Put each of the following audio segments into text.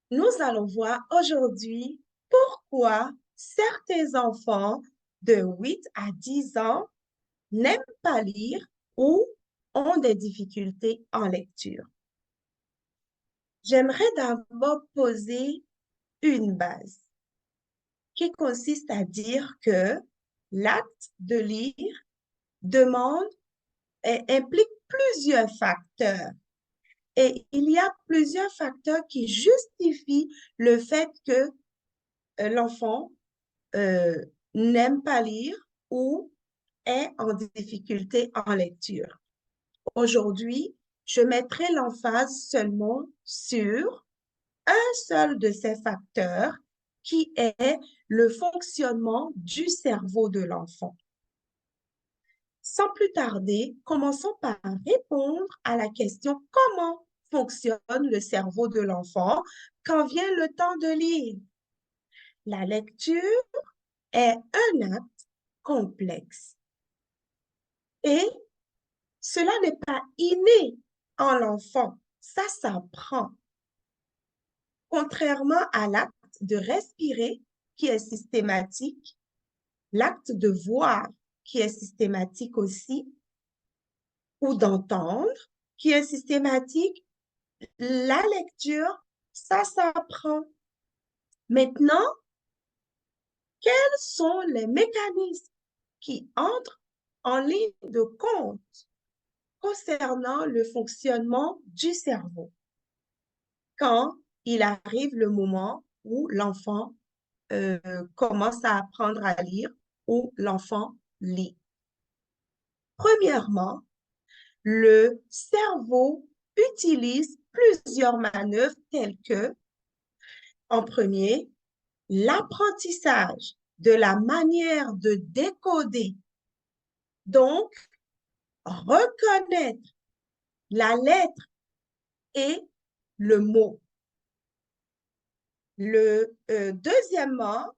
Nous allons voir aujourd'hui pourquoi certains enfants de 8 à 10 ans n'aiment pas lire ou ont des difficultés en lecture. J'aimerais d'abord poser une base qui consiste à dire que l'acte de lire demande et implique plusieurs facteurs. Et il y a plusieurs facteurs qui justifient le fait que l'enfant euh, n'aime pas lire ou est en difficulté en lecture. Aujourd'hui, je mettrai l'emphase seulement sur un seul de ces facteurs qui est le fonctionnement du cerveau de l'enfant. Sans plus tarder, commençons par répondre à la question comment fonctionne le cerveau de l'enfant quand vient le temps de lire. La lecture est un acte complexe et cela n'est pas inné en l'enfant, ça s'apprend. Contrairement à l'acte de respirer qui est systématique, l'acte de voir qui est systématique aussi, ou d'entendre qui est systématique, la lecture, ça s'apprend. Maintenant, quels sont les mécanismes qui entrent en ligne de compte concernant le fonctionnement du cerveau quand il arrive le moment où l'enfant commence à apprendre à lire ou l'enfant lit? Premièrement, le cerveau utilise plusieurs manœuvres telles que, en premier, l'apprentissage de la manière de décoder, donc reconnaître la lettre et le mot. Deuxièmement,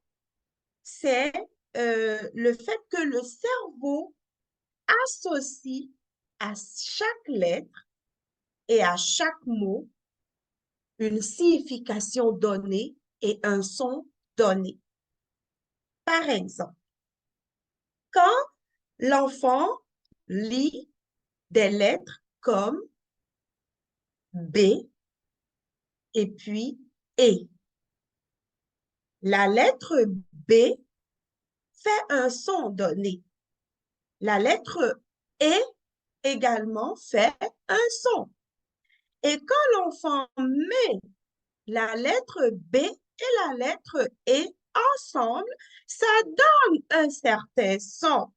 c'est le fait que le cerveau associe à chaque lettre et à chaque mot une signification donnée et un son donné. Par exemple, quand l'enfant lit des lettres comme B et puis E, la lettre B fait un son donné. La lettre E également fait un son. Et quand l'enfant met la lettre B et la lettre E ensemble, ça donne un certain son.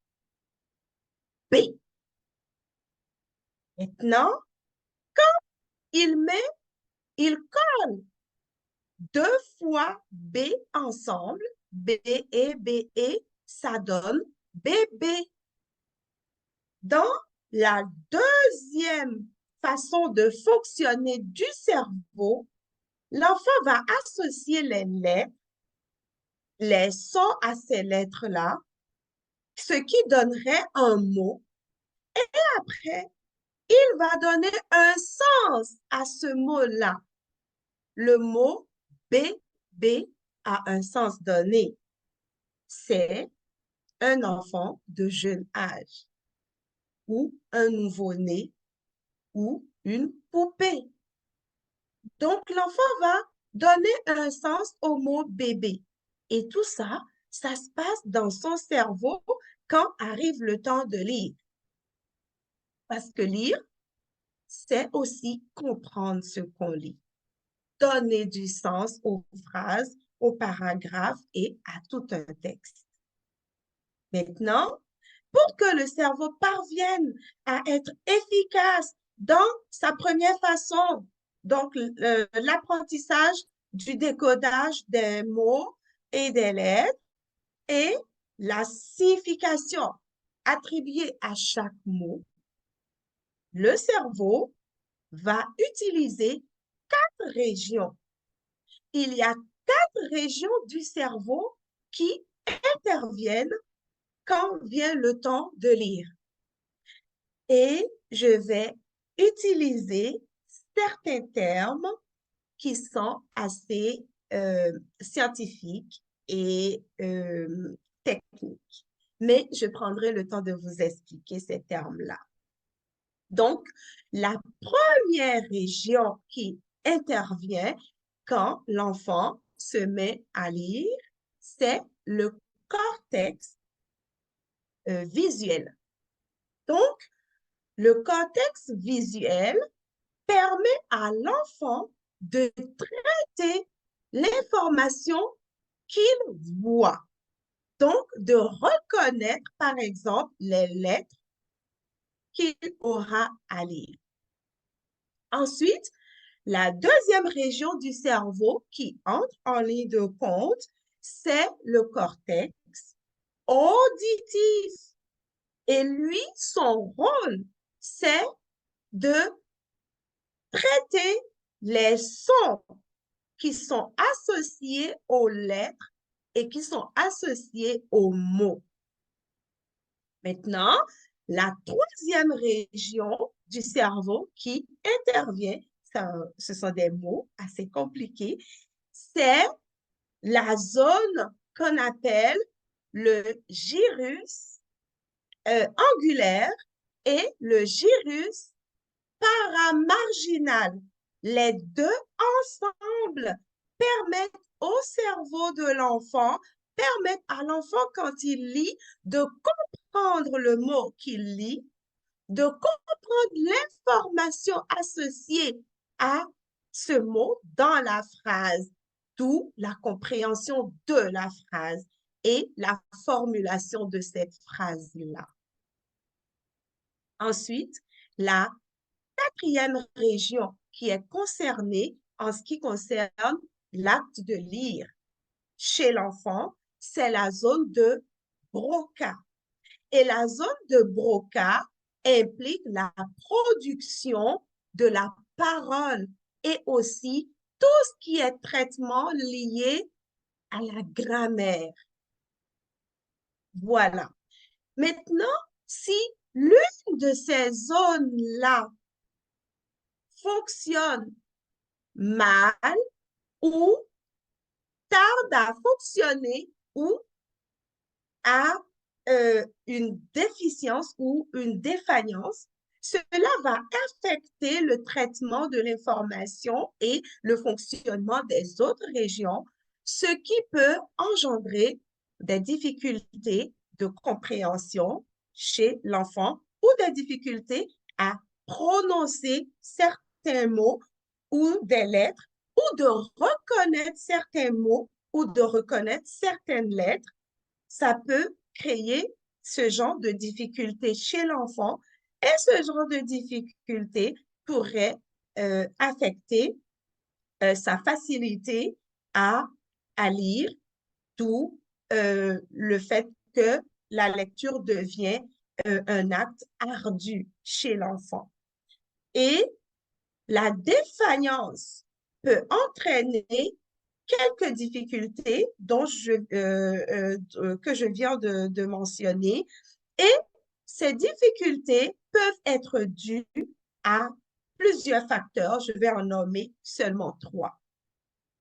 B. Maintenant, il il colle deux fois B ensemble, B et, ça donne bébé. Dans la deuxième façon de fonctionner du cerveau, l'enfant va associer les lettres, les sons à ces lettres-là, ce qui donnerait un mot. Et après, il va donner un sens à ce mot-là. Le mot bébé a un sens donné. C'est un enfant de jeune âge ou un nouveau-né ou une poupée. Donc, l'enfant va donner un sens au mot bébé. Et tout ça, ça se passe dans son cerveau quand arrive le temps de lire. Parce que lire, c'est aussi comprendre ce qu'on lit, donner du sens aux phrases, aux paragraphes et à tout un texte. Maintenant, pour que le cerveau parvienne à être efficace dans sa première façon, donc l'apprentissage du décodage des mots et des lettres et la signification attribuée à chaque mot, le cerveau va utiliser 4 régions. Il y a 4 régions du cerveau qui interviennent quand vient le temps de lire. Et je vais utiliser certains termes qui sont assez scientifiques et techniques. Mais je prendrai le temps de vous expliquer ces termes-là. Donc, la première région qui intervient quand l'enfant se met à lire, c'est le cortex visuel. Donc, le cortex visuel permet à l'enfant de traiter l'information qu'il voit. Donc, de reconnaître, par exemple, les lettres qu'il aura à lire. Ensuite, la deuxième région du cerveau qui entre en ligne de compte, c'est le cortex auditif. Et lui, son rôle, c'est de traiter les sons qui sont associés aux lettres et qui sont associés aux mots. Maintenant, la troisième région du cerveau qui intervient, ce sont des mots assez compliqués, c'est la zone qu'on appelle le gyrus angulaire et le gyrus paramarginal. Les deux ensemble permettent au cerveau de l'enfant, permettent à l'enfant quand il lit de comprendre le mot qu'il lit, de comprendre l'information associée à ce mot dans la phrase, d'où la compréhension de la phrase et la formulation de cette phrase-là. Ensuite, la quatrième région qui est concernée en ce qui concerne l'acte de lire chez l'enfant, c'est la zone de Broca. Et la zone de Broca implique la production de la parole et aussi tout ce qui est traitement lié à la grammaire. Voilà. Maintenant, si l'une de ces zones-là fonctionne mal ou tarde à fonctionner ou a une déficience ou une défaillance, cela va affecter le traitement de l'information et le fonctionnement des autres régions, ce qui peut engendrer des difficultés de compréhension chez l'enfant ou des difficultés à prononcer certains mots ou des lettres ou de reconnaître certains mots ou de reconnaître certaines lettres. Ça peut créer ce genre de difficultés chez l'enfant et ce genre de difficultés pourrait affecter sa facilité à lire, d'où le fait que la lecture devient un acte ardu chez l'enfant. Et la défaillance peut entraîner quelques difficultés que je viens de mentionner et ces difficultés peuvent être dues à plusieurs facteurs. Je vais en nommer seulement 3.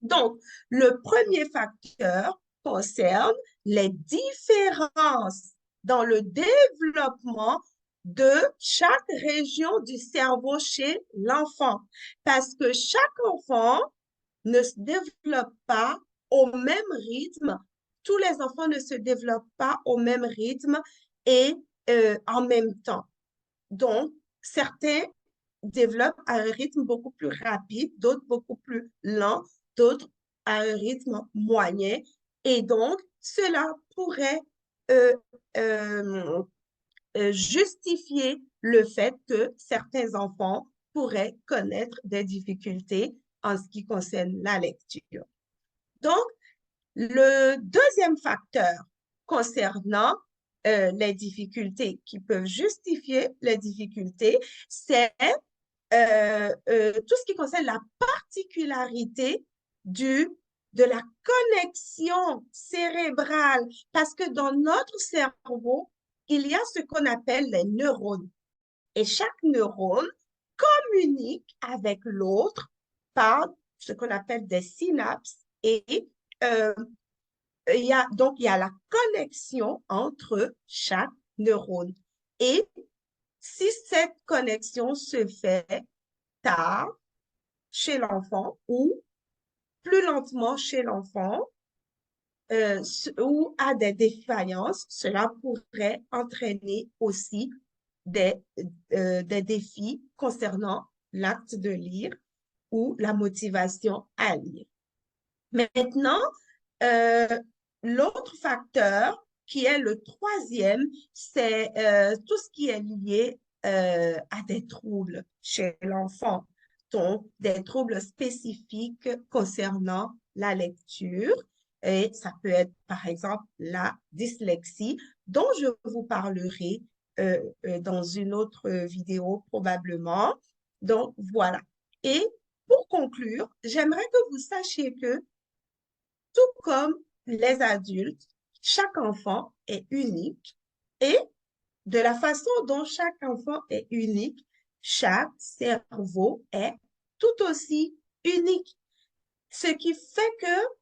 Donc, le premier facteur concerne les différences dans le développement de chaque région du cerveau chez l'enfant. Parce que chaque enfant ne se développent pas au même rythme. Tous les enfants ne se développent pas au même rythme et en même temps. Donc, certains développent à un rythme beaucoup plus rapide, d'autres beaucoup plus lent, d'autres à un rythme moyen. Et donc, cela pourrait euh, euh, justifier le fait que certains enfants pourraient connaître des difficultés en ce qui concerne la lecture. Donc, le deuxième facteur concernant les difficultés qui peuvent justifier les difficultés, c'est tout ce qui concerne la particularité de la connexion cérébrale, parce que dans notre cerveau, il y a ce qu'on appelle les neurones. Et chaque neurone communique avec l'autre par ce qu'on appelle des synapses et euh, il y a la connexion entre chaque neurone. Et si cette connexion se fait tard chez l'enfant ou plus lentement chez l'enfant, ou à des défaillances, cela pourrait entraîner aussi des, des défis concernant l'acte de lire ou la motivation à lire. Maintenant, euh, l'autre facteur qui est le troisième, c'est tout ce qui est lié à des troubles chez l'enfant, donc des troubles spécifiques concernant la lecture. Et ça peut être, par exemple, la dyslexie, dont je vous parlerai dans une autre vidéo probablement. Donc, voilà. Et pour conclure, j'aimerais que vous sachiez que tout comme les adultes, chaque enfant est unique et de la façon dont chaque enfant est unique, chaque cerveau est tout aussi unique. Ce qui fait que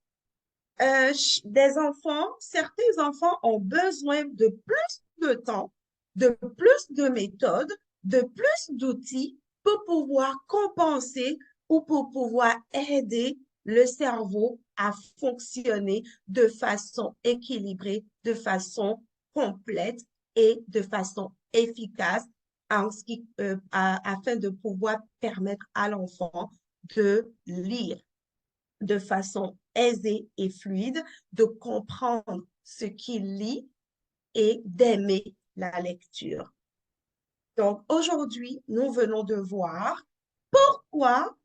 des enfants, certains enfants ont besoin de plus de temps, de plus de méthodes, de plus d'outils pour pouvoir compenser ou pour pouvoir aider le cerveau à fonctionner de façon équilibrée, de façon complète et de façon efficace afin de pouvoir permettre à l'enfant de lire de façon aisée et fluide, de comprendre ce qu'il lit et d'aimer la lecture. Donc aujourd'hui, nous venons de voir pourquoi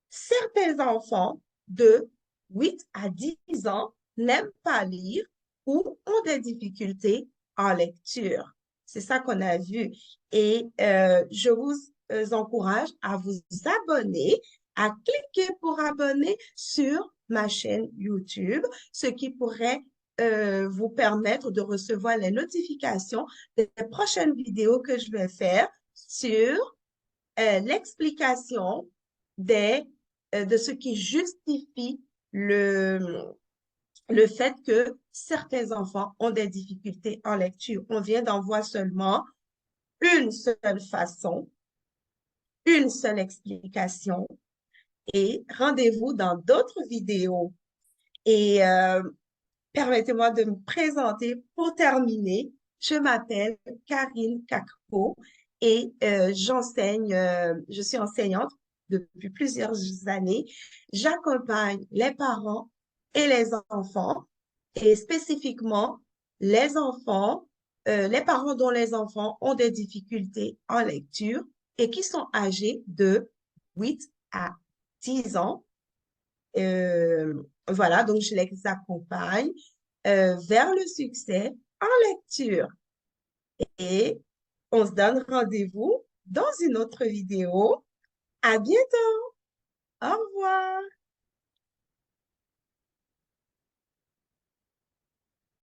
certains enfants de 8 à 10 ans n'aiment pas lire ou ont des difficultés en lecture. C'est ça qu'on a vu. Et je vous encourage à vous abonner, à cliquer pour abonner sur ma chaîne YouTube, ce qui pourrait vous permettre de recevoir les notifications des prochaines vidéos que je vais faire sur l'explication de ce qui justifie le fait que certains enfants ont des difficultés en lecture. On vient d'en voir seulement une seule façon, une seule explication et rendez-vous dans d'autres vidéos. Et permettez-moi de me présenter pour terminer. Je m'appelle Karine Kakpo et je suis enseignante depuis plusieurs années. J'accompagne les parents et les enfants et spécifiquement les enfants, les parents dont les enfants ont des difficultés en lecture et qui sont âgés de 8 à 10 ans. Voilà, donc je les accompagne vers le succès en lecture. Et on se donne rendez-vous dans une autre vidéo. À bientôt. Au revoir.